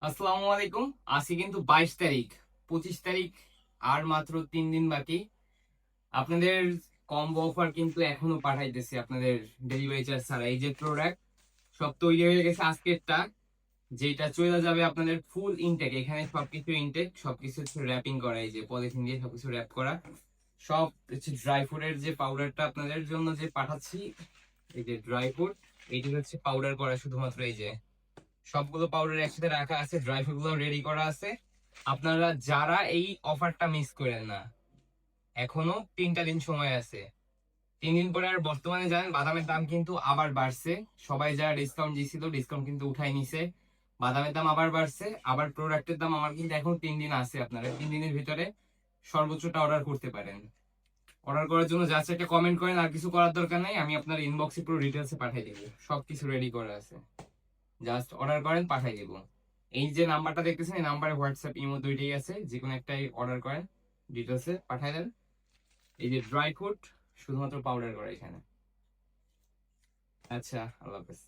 আসসালামু আলাইকুম। আজকে কিন্তু 22 তারিখ, 25 তারিখ, আর মাত্র 3 দিন বাকি। আপনাদের কম্বো অফার কিন্তু এখনো পাঠাইতেছি আপনাদের ডেলিভারি চার্জ ছাড়া। এই যে প্রোডাক্ট সব তৈরি হয়ে গেছে আজকেরটা, যেটা চলে যাবে আপনাদের ফুল ইনটেক। এখানে সবকিছু ইনটেক, সবকিছু হচ্ছে র্যাপিং করা, এই যে পলিথিন দিয়ে সবকিছু র্যাপ করা। সব হচ্ছে ড্রাই ফ্রুটের যে পাউডারটা আপনাদের জন্য যে পাঠাচ্ছি, এই যে ড্রাই ফ্রুট, এইটি হচ্ছে পাউডার করা শুধুমাত্র। এই যে সবগুলো পাউডার একসাথে রাখা আছে, ড্রাই ফ্রুট গুলো রেডি করা আছে। আপনারা যারা এই অফারটা মিস করেন না, এখনো 3টা দিন সময় আছে। 3 দিন পরে। আর বর্তমানে জানেন বাদামের দাম কিন্তু আবার বাড়ছে। সবাই যারা ডিসকাউন্ট দিছিল ডিসকাউন্ট কিন্তু উঠাই নিছে। বাদামের দাম আবার বাড়ছে, আবার প্রোডাক্টের দাম। আমার কিন্তু এখন 3 দিন আছে, আপনারা 3 দিনের ভিতরে সর্বোচ্চটা অর্ডার করতে পারেন। অর্ডার করার জন্য জাস্ট একটা কমেন্ট করেন, আর কিছু করার দরকার নাই। আমি আপনার ইনবক্সে পুরো ডিটেলসে পাঠিয়ে দেবো, সবকিছু রেডি করা আছে। জাস্ট অর্ডার করেন, পাঠিয়ে দেবো। এই যে নাম্বারটা দেখতেছেন, এই নাম্বারে হোয়াটসঅ্যাপ ইমো দুইটাই আছে, যে কোনো একটাই অর্ডার করেন, ডিটেলসে পাঠিয়ে দেন। এই যে ড্রাই ফ্রুট শুধুমাত্র পাউডার করা এখানে। আচ্ছা, আল্লাহ হাফেজ।